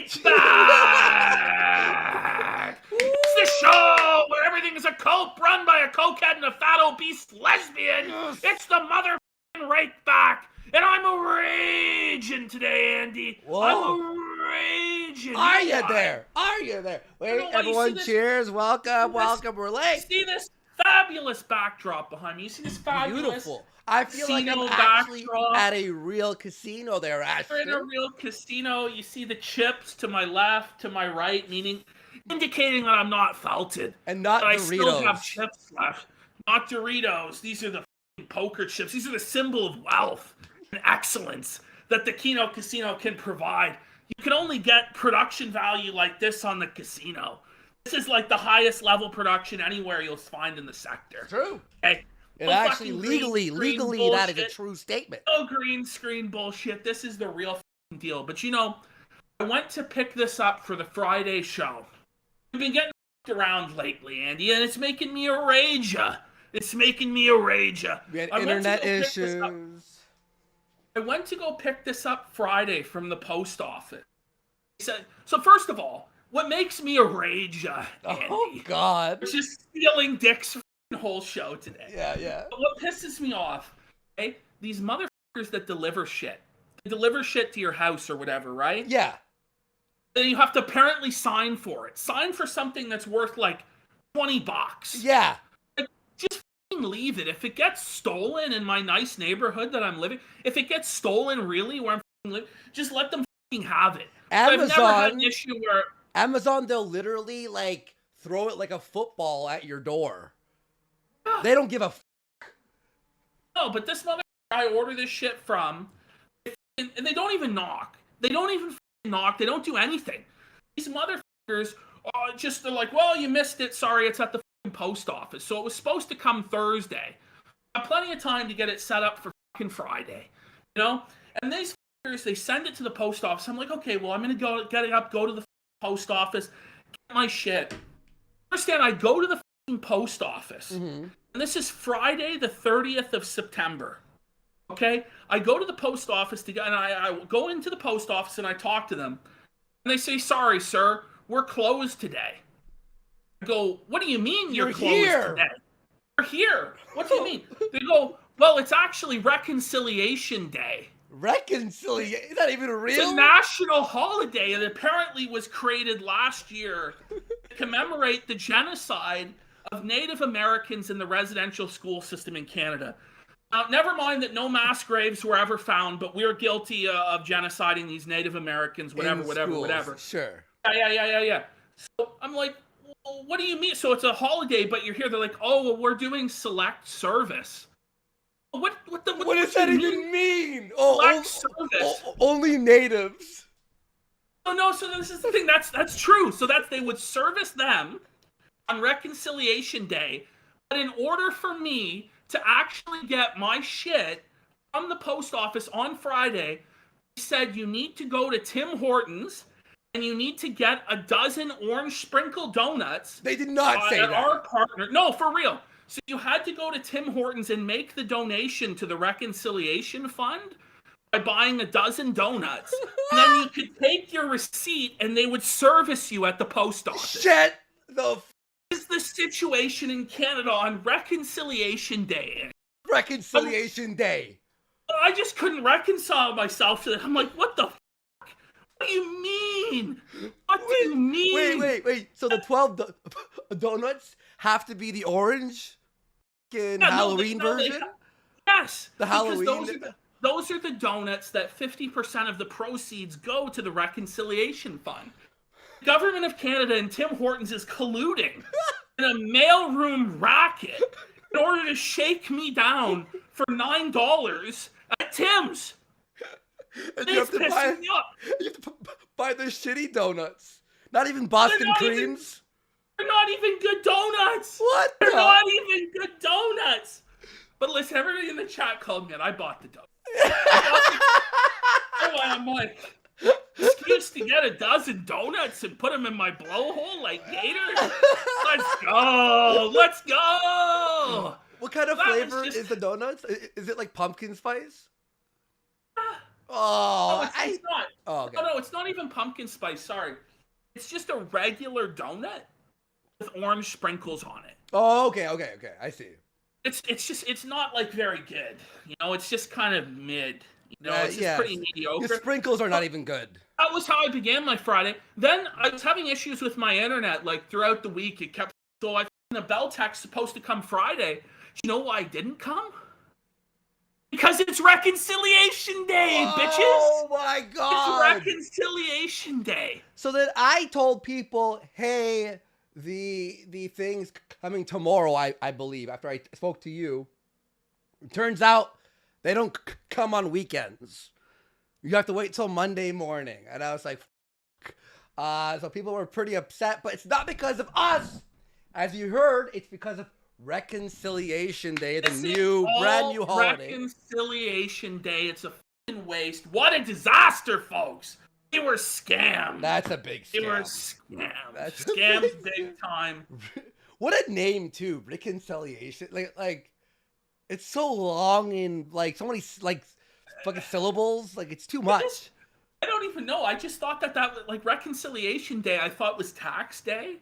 Rake Back! It's the show where everything is a cult run by a cokehead and a fat obese lesbian. Yes. It's the motherfucking Rake Back. And I'm a raging today, Andy. Whoa. I'm a raging. Are you there? Are you there? Wait, everyone, cheers. Welcome, welcome. We're late. See this fabulous backdrop behind me? You see this fabulous Beautiful. I feel like I'm actually at a real casino there, Ashton. We're in a real casino. You see the chips to my left, to my right, indicating that I'm not felted. And not that Doritos. I still have chips left. Not Doritos. These are the poker chips. These are the symbol of wealth and excellence that the Kino Casino can provide. You can only get production value like this on the casino. This is like the highest level production anywhere you'll find in the sector. True. Okay? It actually, legally, that is a true statement. No green screen bullshit. This is the real deal. But you know, I went to pick this up for the Friday show. We've been getting around lately, Andy, and it's making me a rager. It's making me a rager. We had internet issues. I went to go pick this up Friday from the post office. So first of all, what makes me a rager, Andy? Oh, God. It's just stealing Dick's whole show today. Yeah. But what pisses me off, okay? These motherfuckers that deliver shit. They deliver shit to your house or whatever, right? Yeah. Then you have to apparently sign for it. Sign for something that's worth like $20. Yeah. Like, just leave it. If it gets stolen in my nice neighborhood that I'm living, if it gets stolen really where I'm living, just let them have it. Amazon, I've never had an issue where Amazon, they'll literally like throw it like a football at your door. They don't give a No, but this mother I order this shit from, and they don't even knock. They don't even knock. They don't do anything. These motherfuckers they're like, well, you missed it. Sorry, it's at the post office. So it was supposed to come Thursday. I have plenty of time to get it set up for fucking Friday. You know? And these fuckers, they send it to the post office. I'm like, okay, well, I'm going to go get it up, go to the post office, get my shit. Understand, I go to the post office. Mm-hmm. And this is Friday, the 30th of September. Okay? I go to the post office and I go into the post office and I talk to them. And they say, sorry, sir, we're closed today. I go, what do you mean you're closed today? We're here. What do you mean? They go, well, it's actually Reconciliation Day. Reconciliation? Is that even real? It's a national holiday and apparently was created last year to commemorate the genocide of Native Americans in the residential school system in Canada. Never mind that no mass graves were ever found, but we're guilty of genociding these Native Americans, whatever. Sure. Yeah. So I'm like, well, what do you mean? So it's a holiday, but you're here. They're like, oh, well, we're doing select service. What does that even mean? Only natives. Oh, no, so this is the thing. That's true. So they would service them on Reconciliation Day, but in order for me to actually get my shit from the post office on Friday, they said you need to go to Tim Hortons and you need to get a dozen orange sprinkle donuts. They did not say that. Our partner. No, for real. So you had to go to Tim Hortons and make the donation to the Reconciliation Fund by buying a dozen donuts. And then you could take your receipt and they would service you at the post office. Shit the This is the situation in Canada on Reconciliation Day. Reconciliation Day. I just couldn't reconcile myself to that. I'm like, what the fuck? What do you mean? What do you mean? Wait. So the 12 donuts have to be the orange Halloween version? Yes. The Halloween. Those are the donuts that 50% of the proceeds go to the Reconciliation Fund. The government of Canada and Tim Hortons is colluding in a mailroom racket in order to shake me down for $9 at Tim's. And you have to buy the shitty donuts. Not even Boston creams. They're not even good donuts. What? They're not even good donuts. But listen, everybody in the chat called me and I bought the donuts. I'm like, excuse to get a dozen donuts and put them in my blowhole like gators? Let's go. What kind of flavor is the donuts? Is it like pumpkin spice? Oh, it's not. Oh, okay. No, it's not even pumpkin spice. Sorry, it's just a regular donut with orange sprinkles on it. Oh, okay. I see. It's not like very good. It's just kind of mid. It's just Yes. pretty mediocre. Your sprinkles are not even good. That was how I began my Friday. Then I was having issues with my internet, like throughout the week. It kept the bell text supposed to come Friday. You know why I didn't come? Because it's Reconciliation Day, bitches. Oh my God! It's Reconciliation Day. So then I told people, hey, the thing's coming tomorrow. I believe after I spoke to you. It turns out they don't come on weekends. You have to wait till Monday morning, and I was like, so people were pretty upset. But it's not because of us, as you heard. It's because of Reconciliation Day, the brand new holiday. Reconciliation Day. It's a fucking waste. What a disaster, folks. They were scammed. That's a big scam. They were scammed. That's scammed big time. What a name too, Reconciliation. Like, it's so long in so many fucking syllables. Like, it's too much. I don't even know. I just thought that was Reconciliation Day. I thought was tax day,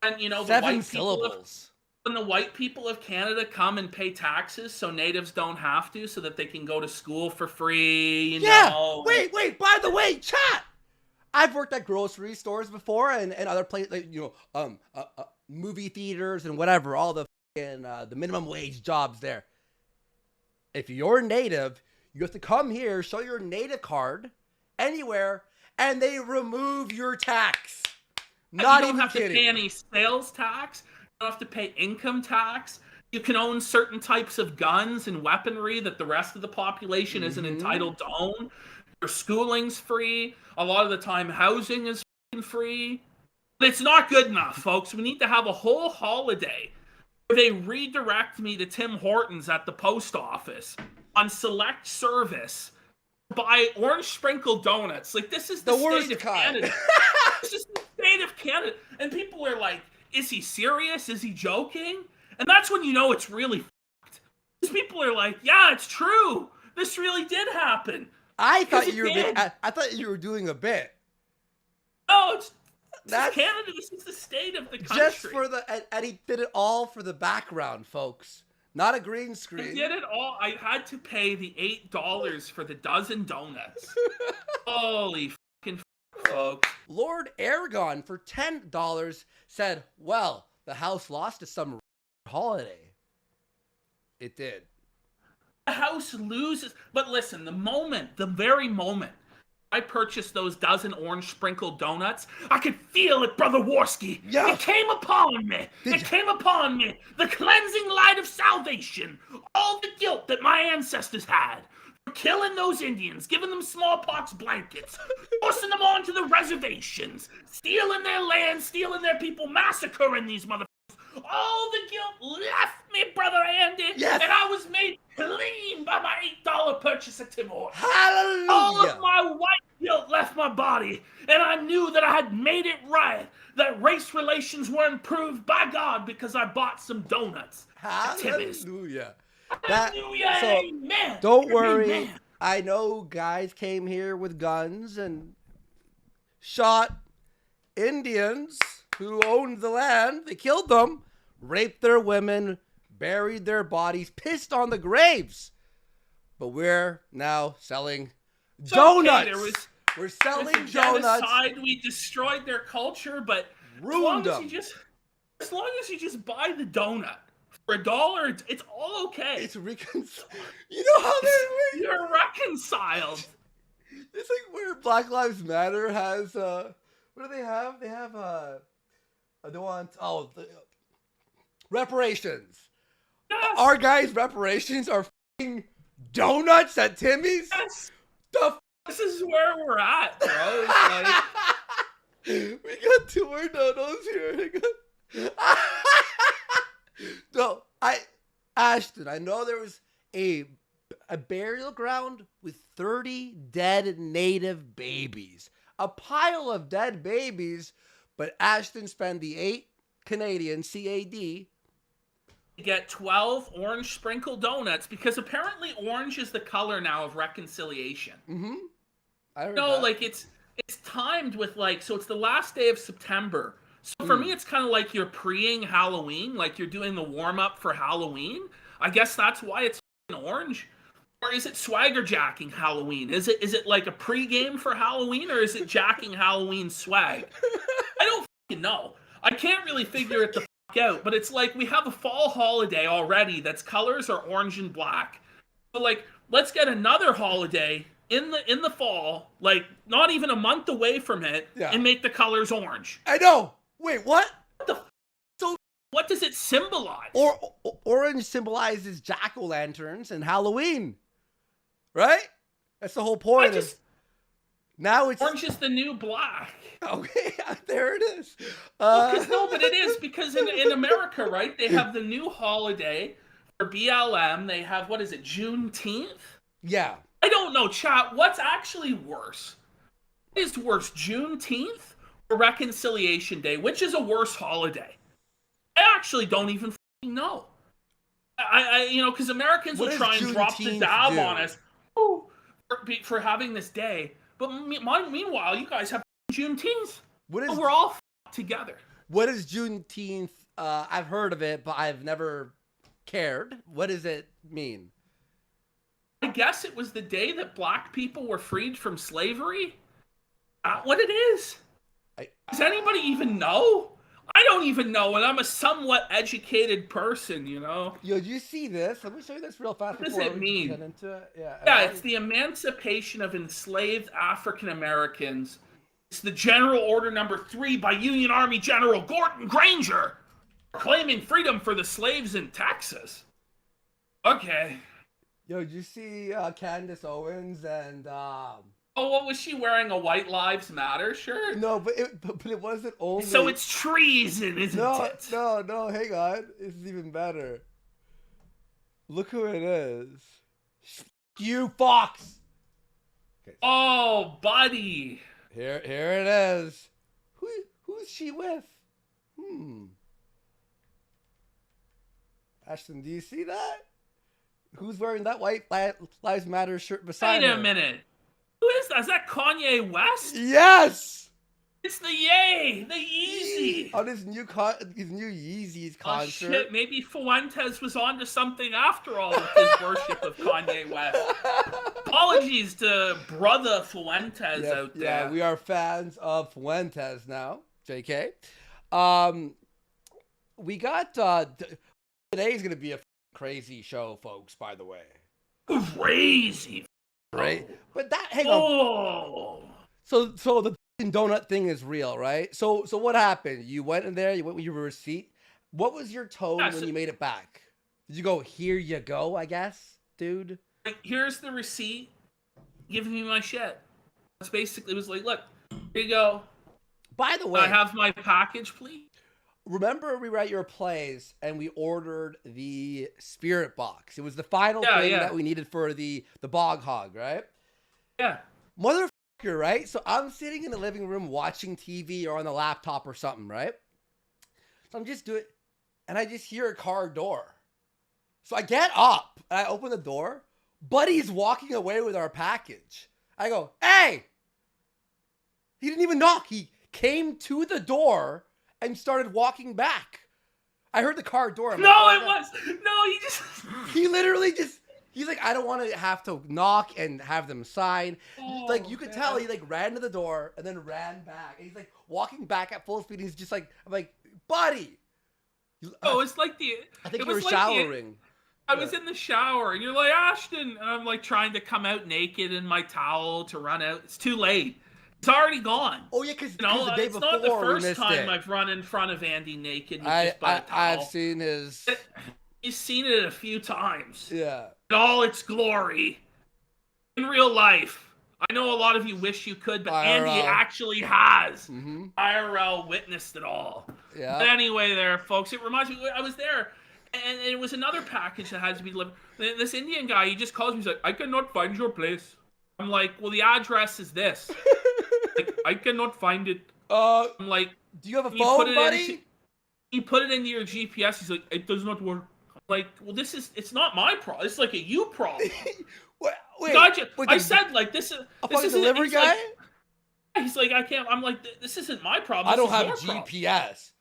and the 7 syllables. When the white people of Canada come and pay taxes so natives don't have to, so that they can go to school for free, Wait, by the way, chat! I've worked at grocery stores before and other places, movie theaters and whatever, all the the minimum wage jobs there. If you're native, you have to come here, show your native card anywhere, and they remove your tax. Not even kidding. You don't have to pay any sales tax. You don't have to pay income tax. You can own certain types of guns and weaponry that the rest of the population isn't entitled to own. Your schooling's free. A lot of the time, housing is free. But it's not good enough, folks. We need to have a whole holiday where they redirect me to Tim Hortons at the post office on select service to buy orange sprinkled donuts. This is the state of Canada. This is the state of Canada. And people are like, is he serious? Is he joking? And that's when you know it's really fucked. Because people are like, yeah, it's true. This really did happen. I thought you were doing a bit. No, that's Canada. This is the state of the country. Just for and he did it all for the background, folks. Not a green screen. I did it all. I had to pay the $8 for the dozen donuts. Holy fucking folks. Lord Aragon for $10 said, well, the house lost to some holiday. It did. The house loses. But listen, the very moment I purchased those dozen orange sprinkled donuts, I could feel it, Brother Warski. Yeah. It came upon me. Came upon me. The cleansing light of salvation. All the guilt that my ancestors had. For killing those Indians, giving them smallpox blankets, forcing them onto the reservations, stealing their land, stealing their people, massacring these motherfuckers. All the guilt left me, Brother Andy, yes. And I was made clean by my $8 purchase at Tim Hortons. Hallelujah! All of my white guilt left my body, and I knew that I had made it right, that race relations were improved by God because I bought some donuts. Hallelujah! Hallelujah! So, amen! Don't worry. Amen. I know guys came here with guns and shot Indians who owned the land. They killed them, raped their women, buried their bodies, pissed on the graves. But we're now selling donuts. Okay, we're selling donuts. Genocide. We destroyed their culture, but ruined them. As long as you just buy the donut for $1, it's all okay. It's reconciled. You know how you're reconciled. It's like where Black Lives Matter has what do they have? They have they want reparations. Yes. Our guys' reparations are f***ing donuts at Timmy's. Yes. This is where we're at, bro. We got 2 more donuts here. No, Ashton, I know there was a burial ground with 30 dead native babies. A pile of dead babies, but Ashton spent the 8 Canadian CAD. Get 12 orange sprinkled donuts because apparently orange is the color now of reconciliation. Mm-hmm. I heard No, that. like it's timed with like, so it's the last day of September. So for me, it's kind of like you're preing Halloween, like you're doing the warm up for Halloween. I guess that's why it's orange. Or is it swagger jacking Halloween? Is it like a pregame for Halloween, or is it jacking Halloween swag? I don't fucking know. I can't really figure it the fuck out. But it's like we have a fall holiday already that's colors are orange and black. So like, let's get another holiday in the fall, like not even a month away from it, and make the colors orange. I know. Wait, what? What the? So what does it symbolize? Orange symbolizes jack-o'-lanterns and Halloween, right? That's the whole point. Now it's orange is the new black. Okay, there it is. No, but it is because in America, right? They have the new holiday for BLM. They have, what is it, Juneteenth? Yeah. I don't know, chat. What's actually worse? What is worse, Juneteenth or Reconciliation Day? Which is a worse holiday? I actually don't even know. I because Americans will try and drop the dab on us for having this day. But meanwhile, you guys have Juneteenth. We're all together. What is Juneteenth? I've heard of it, but I've never cared. What does it mean? I guess it was the day that black people were freed from slavery. What it is? Does anybody even know? I don't even know, and I'm a somewhat educated person, you know? Yo, do you see this? Let me show you this real fast. What does it mean? Get into it. Yeah, it's the emancipation of enslaved African Americans. It's the General Order Number 3 by Union Army General Gordon Granger, claiming freedom for the slaves in Texas. Okay. Yo, did you see Candace Owens and Oh, what was she wearing? A White Lives Matter shirt? No, but it wasn't only. So it's treason, isn't it? No, hang on. This is even better. Look who it is. You Fox. Okay. Oh, buddy. Here it is. Who's she with? Ashton, do you see that? Who's wearing that White Lives Matter shirt beside her? Wait a minute. Who is that? Is that Kanye West? Yes! It's the Ye, the Yeezy. On his new Yeezys concert. Oh shit, maybe Fuentes was onto something after all with his worship of Kanye West. Apologies to brother Fuentes out there. Yeah, we are fans of Fuentes now, JK. We got, today's going to be a crazy show, folks, by the way. Crazy. Right? But hang on. So the donut thing is real, right? So what happened? You went in there, you went with your receipt. What was your tone when you made it back? Did you go, here you go, I guess, dude? Here's the receipt. Give me my shit. That's basically, it was like, look, here you go. By the way, I have my package, please. Remember we were at your place and we ordered the spirit box. It was the final thing that we needed for the bog hog, right? Yeah. Motherfucker, right? So I'm sitting in the living room watching TV or on the laptop or something, right? So I'm just doing, and I just hear a car door. So I get up and I open the door. Buddy's walking away with our package. I go, hey! He didn't even knock. He came to the door and started walking back. I heard the car door. He literally just, he's like, I don't want to have to knock and have them sign. Like, you could tell he like ran to the door and then ran back. And he's like walking back at full speed. He's just like, I'm like, buddy. It's like I think you were showering. I was in the shower and you're like, Ashton. And I'm like trying to come out naked in my towel to run out. It's too late. It's already gone. Oh yeah, because the day before it's not the first time I've run in front of Andy naked. I've seen his. You've seen it a few times. Yeah. In all its glory. In real life. I know a lot of you wish you could, but IRL. Andy actually has. IRL witnessed it all. Yeah. But anyway, there, folks, it reminds me. I was there, and it was another package that had to be delivered. This Indian guy, he just calls me. He's like, "I cannot find your place." I'm like, "Well, the address is this." Like, I cannot find it. I'm like, do you have a phone, buddy? He put it into your GPS. He's like, it does not work. I'm like, well, it's not my problem. It's like a you problem. Wait, Gotcha. wait, I said like this is a this fucking isn't. delivery guy? He's like I can't. I'm like this isn't my problem. I This don't is have your problem. GPS.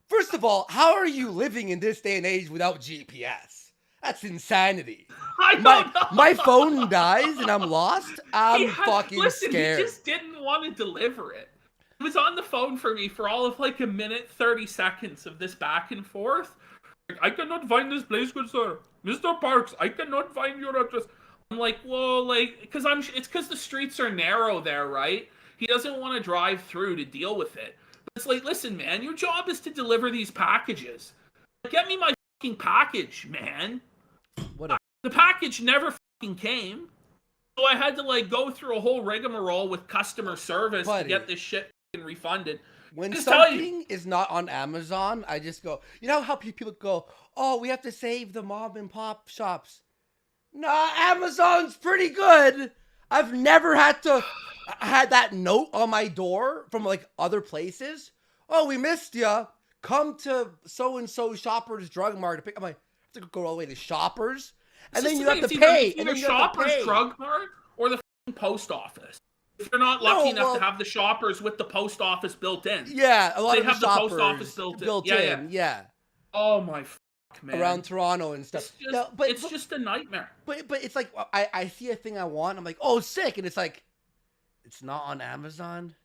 First of all, how are you living in this day and age without GPS? That's insanity. I don't know. My phone dies and I'm lost. I'm fucking scared. He just didn't want to deliver it. He was on the phone for me for all of like a minute 30 seconds of this back and forth. Like, I cannot find this place, good sir. Mr. Parks, I cannot find your address. I'm like, well, like, it's because the streets are narrow there, right? He doesn't want to drive through to deal with it. But it's like, listen, man, your job is to deliver these packages. Get me my fucking package, man. The package never fucking came. So I had to like go through a whole rigmarole with customer service to get this shit fucking refunded. When something is not on Amazon, I just go, you know how people go, oh, we have to save the mom and pop shops. Nah, Amazon's pretty good. I've never had that note on my door from like other places. Oh, we missed ya. Come to so-and-so Shoppers Drug Mart to pick up. I have to go all the way to Shoppers. And then you have to pay. Either Shoppers Drug Mart or the post office. If you're not lucky enough to have the Shoppers with the post office built in. Yeah, a lot of the Shoppers post office built in. Yeah. Oh my man. Around Toronto and stuff. It's just a nightmare. But it's like I see a thing I want. I'm like, oh, sick, and it's like, it's not on Amazon.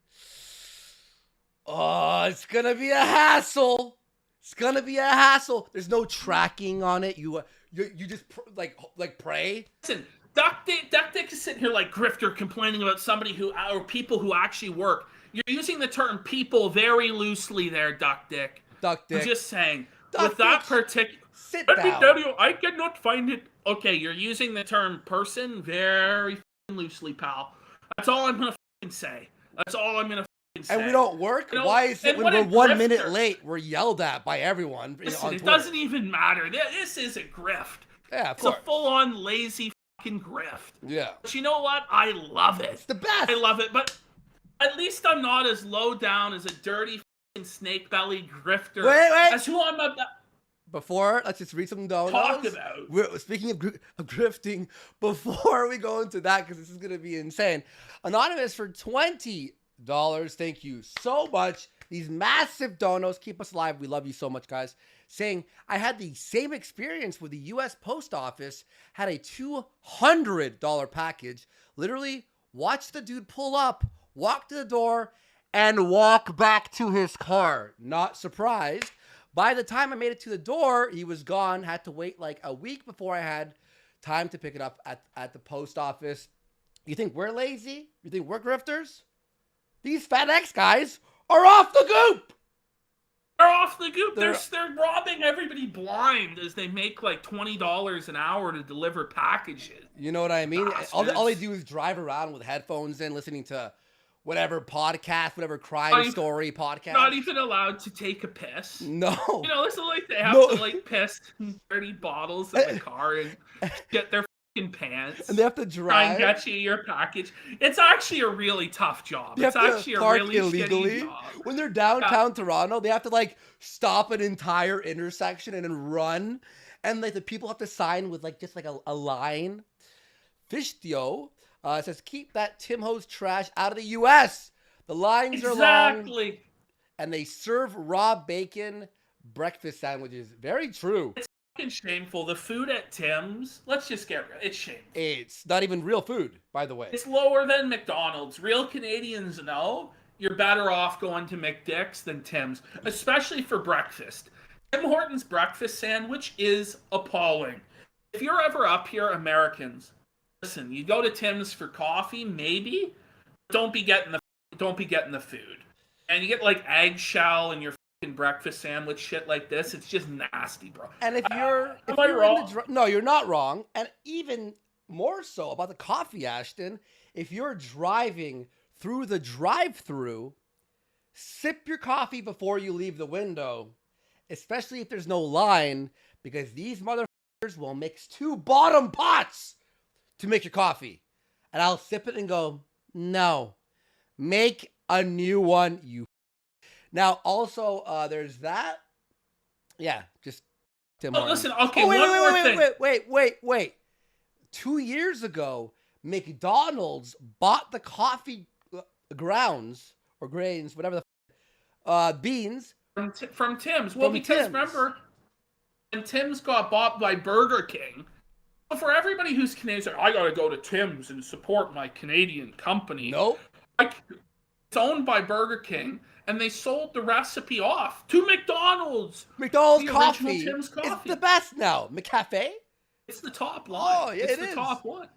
Oh, it's gonna be a hassle. It's gonna be a hassle. There's no tracking on it. You just like pray. Listen, Duck Dick is sitting here like grifter complaining about somebody or people who actually work. You're using the term people very loosely there, Duck Dick. Duck Dick. I'm just saying. Duck with that Dick, particular, let me tell you, I cannot find it. Okay, you're using the term person very loosely, pal. That's all I'm gonna say. That's all I'm gonna say. And we don't work? You know, why is it when we're 1 minute late, we're yelled at by everyone? Listen, it doesn't even matter. This is a grift. Yeah, it's a full-on lazy fucking grift. Yeah. But you know what? I love it. It's the best. I love it, but at least I'm not as low down as a dirty fucking snake-bellied grifter. Wait. As who I'm about. Before, let's just read some donuts. Talk about. Speaking of grifting, before we go into that, because this is going to be insane. Anonymous for $20. Thank you so much. These massive donos keep us alive. We love you so much, guys. Saying, I had the same experience with the U.S. Post Office, had a $200 package. Literally, watched the dude pull up, walk to the door, and walk back to his car. Not surprised. By the time I made it to the door, he was gone. Had to wait like a week before I had time to pick it up at the post office. You think we're lazy? You think we're grifters? These FedEx guys are off the goop. They're off the goop. They're robbing everybody blind as they make like $20 an hour to deliver packages. You know what I mean? All they do is drive around with headphones in, listening to whatever podcast, whatever crime story podcast. Not even allowed to take a piss. No. You know, it's like they have to like piss in dirty bottles in the car and get their fucking pants. And they have to drive. And get you your package. It's actually a really tough job. It's actually a really illegally. shitty job. When they're downtown Toronto, they have to like stop an entire intersection and then run. And like the people have to sign with like just like a line. Fishtio says, keep that Tim Ho's trash out of the U.S. The lines are long. Exactly. And they serve raw bacon breakfast sandwiches. Very true. It's fucking shameful. The food at Tim's, let's just get real. It's shameful. It's not even real food, by the way. It's lower than McDonald's. Real Canadians know you're better off going to McDick's than Tim's, especially for breakfast. Tim Hortons breakfast sandwich is appalling. If you're ever up here, Americans, listen, you go to Tim's for coffee, maybe. Don't be getting the food. And you get like eggshell and your fucking breakfast sandwich shit like this. It's just nasty, bro. And if you're wrong? No, you're not wrong. And even more so about the coffee, Ashton, if you're driving through the drive-through, sip your coffee before you leave the window, especially if there's no line, because these motherfuckers will mix 2 bottom pots to make your coffee. And I'll sip it and go, no, make a new one, you. Now, also, there's that. Yeah, just Tim Hortons. Listen, okay, one more thing. Wait. 2 years ago, McDonald's bought the coffee grounds or grains, whatever the beans from Tim's. Well, because remember, when Tim's got bought by Burger King, for everybody who's Canadian, I gotta go to Tim's and support my Canadian company. Nope. It's owned by Burger King, and they sold the recipe off to McDonald's. McDonald's the coffee. original Tim's coffee. It's the best now. McCafe. It's the top line. Oh, yeah, it's the top one.